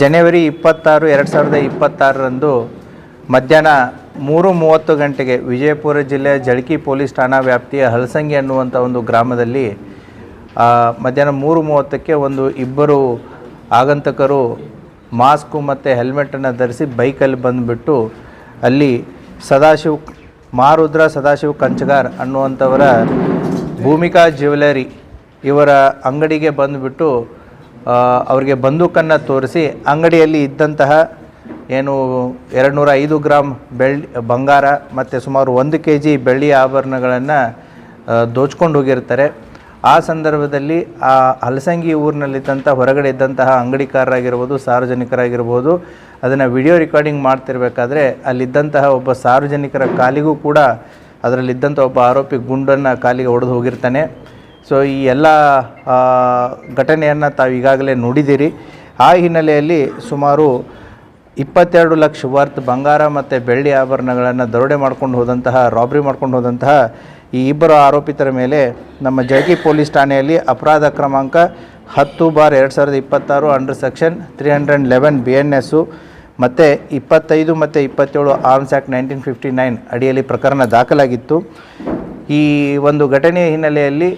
ಜನವರಿ 26, 2026ರಂದು ಮಧ್ಯಾಹ್ನ 3:30 ಗಂಟೆಗೆ ವಿಜಯಪುರ ಜಿಲ್ಲೆಯ ಜಳಕಿ ಪೊಲೀಸ್ ಠಾಣಾ ವ್ಯಾಪ್ತಿಯ ಹಲಸಂಗಿ ಅನ್ನುವಂಥ ಒಂದು ಗ್ರಾಮದಲ್ಲಿ ಮಧ್ಯಾಹ್ನ 3:30ಕ್ಕೆ ಇಬ್ಬರು ಆಗಂತಕರು ಮಾಸ್ಕು ಮತ್ತು ಹೆಲ್ಮೆಟನ್ನು ಧರಿಸಿ ಬೈಕಲ್ಲಿ ಬಂದುಬಿಟ್ಟು ಅಲ್ಲಿ ಮಾರುದ್ರ ಸದಾಶಿವ್ ಕಂಚಗಾರ್ ಅನ್ನುವಂಥವರ ಭೂಮಿಕಾ ಜ್ಯುವೆಲರಿ ಇವರ ಅಂಗಡಿಗೆ ಬಂದುಬಿಟ್ಟು ಅವರಿಗೆ ಬಂದೂಕನ್ನು ತೋರಿಸಿ ಅಂಗಡಿಯಲ್ಲಿ ಇದ್ದಂತಹ 205 ಗ್ರಾಮ್ ಬಂಗಾರ ಮತ್ತು ಸುಮಾರು 1 kg ಬೆಳ್ಳಿಯ ಆಭರಣಗಳನ್ನು ದೋಚ್ಕೊಂಡು ಹೋಗಿರ್ತಾರೆ. ಆ ಸಂದರ್ಭದಲ್ಲಿ ಆ ಹಲಸಂಗಿ ಊರಿನಲ್ಲಿದ್ದಂಥ ಹೊರಗಡೆ ಇದ್ದಂತಹ ಅಂಗಡಿಕಾರರಾಗಿರ್ಬೋದು, ಸಾರ್ವಜನಿಕರಾಗಿರ್ಬೋದು, ಅದನ್ನು ವಿಡಿಯೋ ರೆಕಾರ್ಡಿಂಗ್ ಮಾಡ್ತಿರ್ಬೇಕಾದ್ರೆ ಅಲ್ಲಿದ್ದಂತಹ ಒಬ್ಬ ಸಾರ್ವಜನಿಕರ ಕಾಲಿಗೂ ಕೂಡ ಅದರಲ್ಲಿದ್ದಂಥ ಒಬ್ಬ ಆರೋಪಿ ಗುಂಡನ್ನು ಕಾಲಿಗೆ ಹೊಡೆದು ಹೋಗಿರ್ತಾನೆ. ಸೊ ಈ ಎಲ್ಲ ಘಟನೆಯನ್ನು ತಾವು ಈಗಾಗಲೇ ನೋಡಿದ್ದೀರಿ. ಆ ಹಿನ್ನೆಲೆಯಲ್ಲಿ ಸುಮಾರು 22 ಲಕ್ಷ ವರ್ತ್ ಬಂಗಾರ ಮತ್ತು ಬೆಳ್ಳಿ ಆಭರಣಗಳನ್ನು ದರೋಡೆ ರಾಬ್ರಿ ಮಾಡ್ಕೊಂಡು ಹೋದಂತಹ ಈ ಇಬ್ಬರು ಆರೋಪಿತರ ಮೇಲೆ ನಮ್ಮ ಜಳಕಿ ಪೊಲೀಸ್ ಠಾಣೆಯಲ್ಲಿ ಅಪರಾಧ ಕ್ರಮಾಂಕ 10/2026 ಅಂಡರ್ ಸೆಕ್ಷನ್ 311 BNS ಮತ್ತು 25 ಮತ್ತು 27 ಆರ್ಮ್ಸ್ ಆ್ಯಕ್ಟ್ 1959 ಅಡಿಯಲ್ಲಿ ಪ್ರಕರಣ ದಾಖಲಾಗಿತ್ತು. ಈ ಒಂದು ಘಟನೆಯ ಹಿನ್ನೆಲೆಯಲ್ಲಿ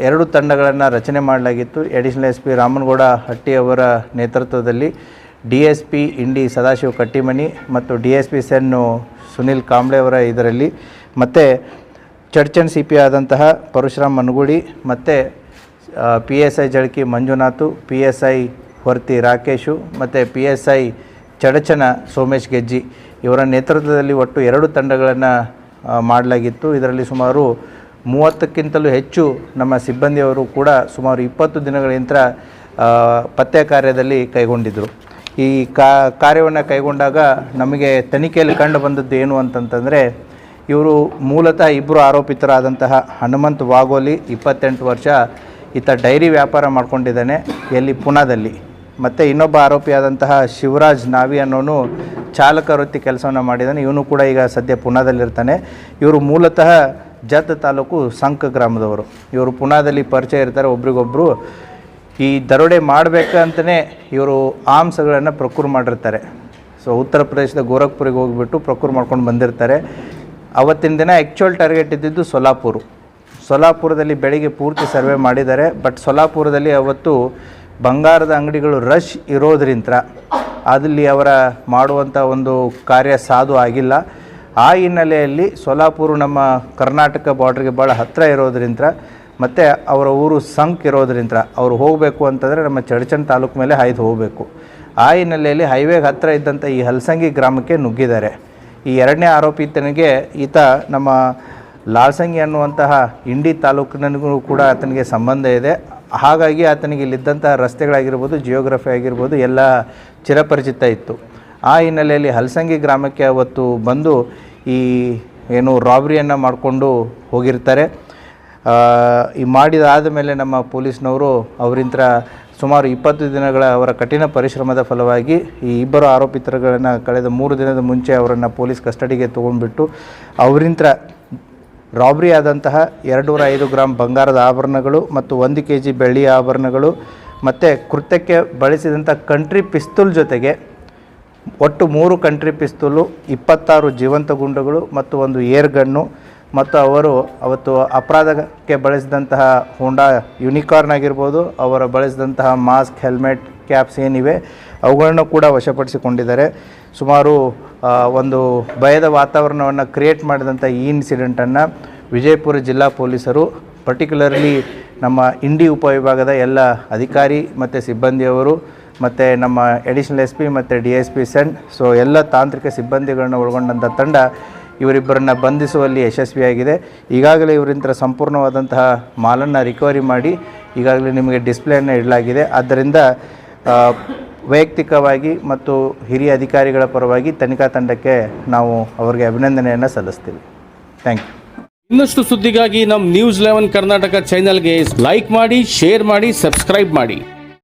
2 ತಂಡಗಳನ್ನು ರಚನೆ ಮಾಡಲಾಗಿತ್ತು. ಅಡಿಷನಲ್ SP ರಾಮನಗೌಡ ಹಟ್ಟಿ ಅವರ ನೇತೃತ್ವದಲ್ಲಿ DSP ಇಂಡಿ ಸದಾಶಿವ ಕಟ್ಟಿಮನಿ ಮತ್ತು DSP ಸೆನ್ನು ಸುನಿಲ್ ಕಾಂಬ್ಳೆ ಅವರ ಇದರಲ್ಲಿ ಮತ್ತು ಚಡ್ಚನ್ CP ಆದಂತಹ ಪರಶುರಾಮ್ ಮನಗೂಳಿ ಮತ್ತು PSI ಜಳಕಿ ಮಂಜುನಾಥು, PSI ಹೊರ್ತಿ ರಾಕೇಶು ಮತ್ತು PSI ಚಡಚನ ಸೋಮೇಶ್ ಗೆಜ್ಜಿ ಇವರ ನೇತೃತ್ವದಲ್ಲಿ ಒಟ್ಟು 2 ತಂಡಗಳನ್ನು ಮಾಡಲಾಗಿತ್ತು. ಇದರಲ್ಲಿ ಸುಮಾರು 30ಕ್ಕಿಂತಲೂ ಹೆಚ್ಚು ನಮ್ಮ ಸಿಬ್ಬಂದಿಯವರು ಕೂಡ ಸುಮಾರು 20 ದಿನಗಳಿಂದ ಪತ್ತೆ ಕಾರ್ಯದಲ್ಲಿ ಕೈಗೊಂಡಿದ್ದರು. ಈ ಕಾರ್ಯವನ್ನು ಕೈಗೊಂಡಾಗ ನಮಗೆ ತನಿಖೆಯಲ್ಲಿ ಕಂಡು ಬಂದದ್ದು ಏನು ಅಂತಂತಂದರೆ, ಇವರು ಮೂಲತಃ ಇಬ್ಬರು ಆರೋಪಿತರಾದಂತಹ ಹನುಮಂತ್ ವಾಗೋಲಿ 28 ವರ್ಷ, ಈತ ಡೈರಿ ವ್ಯಾಪಾರ ಮಾಡ್ಕೊಂಡಿದ್ದಾನೆ ಎಲ್ಲಿ ಪುನಾದಲ್ಲಿ. ಮತ್ತು ಇನ್ನೊಬ್ಬ ಆರೋಪಿಯಾದಂತಹ ಶಿವರಾಜ್ ನಾವಿ ಅನ್ನೋನು ಚಾಲಕ ವೃತ್ತಿ ಕೆಲಸವನ್ನು ಮಾಡಿದ್ದಾನೆ. ಇವನು ಕೂಡ ಈಗ ಸದ್ಯ ಪುನಾದಲ್ಲಿರ್ತಾನೆ. ಇವರು ಮೂಲತಃ ಜತ್ ತಾಲೂಕು ಸಂಕ ಗ್ರಾಮದವರು. ಇವರು ಪುನಾದಲ್ಲಿ ಪರಿಚಯ ಇರ್ತಾರೆ ಒಬ್ರಿಗೊಬ್ಬರು. ಈ ದರೋಡೆ ಮಾಡಬೇಕಂತಲೇ ಇವರು ಆರ್ಮ್ಸ್ಗಳನ್ನು ಪ್ರೊಕ್ಯೂರ್ ಮಾಡಿರ್ತಾರೆ. ಸೊ ಉತ್ತರ ಪ್ರದೇಶದ ಗೋರಖ್ಪುರಿಗೆ ಹೋಗಿಬಿಟ್ಟು ಪ್ರೊಕ್ಯೂರ್ ಮಾಡ್ಕೊಂಡು ಬಂದಿರ್ತಾರೆ. ಅವತ್ತಿನ ದಿನ ಆ್ಯಕ್ಚುಯಲ್ ಟಾರ್ಗೆಟ್ ಇದ್ದಿದ್ದು ಸೊಲಾಪುರದಲ್ಲಿ ಬೆಳಿಗ್ಗೆ ಪೂರ್ತಿ ಸರ್ವೆ ಮಾಡಿದ್ದಾರೆ. ಬಟ್ ಸೊಲಾಪುರದಲ್ಲಿ ಅವತ್ತು ಬಂಗಾರದ ಅಂಗಡಿಗಳು ರಶ್ ಇರೋದ್ರಿಂದ ಅಲ್ಲಿ ಅವರ ಮಾಡುವಂಥ ಒಂದು ಕಾರ್ಯ ಸಾಧು ಆಗಿಲ್ಲ. ಆ ಹಿನ್ನೆಲೆಯಲ್ಲಿ ಸೊಲಾಪುರ ನಮ್ಮ ಕರ್ನಾಟಕ ಬಾರ್ಡ್ರಿಗೆ ಭಾಳ ಹತ್ತಿರ ಇರೋದ್ರಿಂದ ಮತ್ತು ಅವರ ಊರು ಸಂಕ್ ಇರೋದ್ರಿಂದ ಅವರು ಹೋಗಬೇಕು ಅಂತಂದರೆ ನಮ್ಮ ಚಡಚನ್ ತಾಲೂಕು ಮೇಲೆ ಹಾಯ್ದು ಹೋಗಬೇಕು. ಆ ಹಿನ್ನೆಲೆಯಲ್ಲಿ ಹೈವೇಗೆ ಹತ್ತಿರ ಇದ್ದಂಥ ಈ ಹಲಸಂಗಿ ಗ್ರಾಮಕ್ಕೆ ನುಗ್ಗಿದ್ದಾರೆ. ಈ 2ನೇ ಆರೋಪಿತನಿಗೆ ಈತ ನಮ್ಮ ಲಾಲ್ಸಂಗಿ ಅನ್ನುವಂತಹ ಇಂಡಿ ತಾಲೂಕಿನಗೂ ಕೂಡ ಆತನಿಗೆ ಸಂಬಂಧ ಇದೆ. ಹಾಗಾಗಿ ಆತನಿಗೆ ಇಲ್ಲಿದ್ದಂತಹ ರಸ್ತೆಗಳಾಗಿರ್ಬೋದು, ಜಿಯೋಗ್ರಫಿ ಆಗಿರ್ಬೋದು ಎಲ್ಲ ಚಿರಪರಿಚಿತ ಇತ್ತು. ಆ ಹಿನ್ನೆಲೆಯಲ್ಲಿ ಹಲಸಂಗಿ ಗ್ರಾಮಕ್ಕೆ ಅವತ್ತು ಬಂದು ಈ ರಾಬ್ರಿಯನ್ನು ಮಾಡಿಕೊಂಡು ಹೋಗಿರ್ತಾರೆ. ಈ ಮಾಡಿದಾದ ಮೇಲೆ ನಮ್ಮ ಪೊಲೀಸ್ನವರು ಅವರಿಂದ ಸುಮಾರು 20 ದಿನಗಳ ಅವರ ಕಠಿಣ ಪರಿಶ್ರಮದ ಫಲವಾಗಿ ಈ ಇಬ್ಬರು ಆರೋಪಿತರುಗಳನ್ನು ಕಳೆದ 3 ದಿನದ ಮುಂಚೆ ಅವರನ್ನು ಪೊಲೀಸ್ ಕಸ್ಟಡಿಗೆ ತೊಗೊಂಡ್ಬಿಟ್ಟು ಅವರಿಂದ ರಾಬ್ರಿ ಆದಂತಹ 205 ಗ್ರಾಮ್ ಬಂಗಾರದ ಆಭರಣಗಳು ಮತ್ತು 1 kg ಬೆಳ್ಳಿಯ ಆಭರಣಗಳು ಮತ್ತು ಕೃತ್ಯಕ್ಕೆ ಬಳಸಿದಂಥ ಕಂಟ್ರಿ ಪಿಸ್ತೂಲ್ ಜೊತೆಗೆ ಒಟ್ಟು 3 ಕಂಟ್ರಿ ಪಿಸ್ತೂಲು, 26 ಜೀವಂತ ಗುಂಡುಗಳು ಮತ್ತು 1 ಏರ್ ಗನ್ನು ಮತ್ತು ಅವರು ಅವತ್ತು ಅಪರಾಧಕ್ಕೆ ಬಳಸಿದಂತಹ ಹೋಂಡಾ ಯೂನಿಕಾರ್ನ್ ಆಗಿರ್ಬೋದು, ಅವರು ಬಳಸಿದಂತಹ ಮಾಸ್ಕ್, ಹೆಲ್ಮೆಟ್, ಕ್ಯಾಪ್ಸ್ ಏನಿವೆ ಅವುಗಳನ್ನು ಕೂಡ ವಶಪಡಿಸಿಕೊಂಡಿದ್ದಾರೆ. ಸುಮಾರು ಒಂದು ಭಯದ ವಾತಾವರಣವನ್ನು ಕ್ರಿಯೇಟ್ ಮಾಡಿದಂಥ ಈ ಇನ್ಸಿಡೆಂಟನ್ನು ವಿಜಯಪುರ ಜಿಲ್ಲಾ ಪೊಲೀಸರು, ಪರ್ಟಿಕ್ಯುಲರ್ಲಿ ನಮ್ಮ ಇಂಡಿ ಉಪವಿಭಾಗದ ಎಲ್ಲ ಅಧಿಕಾರಿ ಮತ್ತು ಸಿಬ್ಬಂದಿಯವರು ಮತ್ತು ನಮ್ಮ ಅಡಿಷನಲ್ SP ಮತ್ತು DSP ಸೆನ್, ಸೊ ಎಲ್ಲ ತಾಂತ್ರಿಕ ಸಿಬ್ಬಂದಿಗಳನ್ನು ಒಳಗೊಂಡಂಥ ತಂಡ ಇವರಿಬ್ಬರನ್ನು ಬಂಧಿಸುವಲ್ಲಿ ಯಶಸ್ವಿಯಾಗಿದೆ. ಈಗಾಗಲೇ ಇವರಿಂದ ಸಂಪೂರ್ಣವಾದಂತಹ ಮಾಲನ್ನು ರಿಕವರಿ ಮಾಡಿ ಈಗಾಗಲೇ ನಿಮಗೆ ಡಿಸ್ಪ್ಲೇಯನ್ನು ಇಡಲಾಗಿದೆ. ಆದ್ದರಿಂದ ವೈಯಕ್ತಿಕವಾಗಿ ಮತ್ತು ಹಿರಿಯ ಅಧಿಕಾರಿಗಳ ಪರವಾಗಿ ತನಿಖಾ ತಂಡಕ್ಕೆ ನಾವು ಅವರಿಗೆ ಅಭಿನಂದನೆಯನ್ನು ಸಲ್ಲಿಸ್ತೀವಿ. Thank you. ಇನ್ನಷ್ಟು ಸುದ್ದಿಗಾಗಿ ನಮ್ಮ News 11 ಕರ್ನಾಟಕ ಚಾನೆಲ್ಗೆ ಲೈಕ್ ಮಾಡಿ, ಶೇರ್ ಮಾಡಿ, ಸಬ್ಸ್ಕ್ರೈಬ್ ಮಾಡಿ.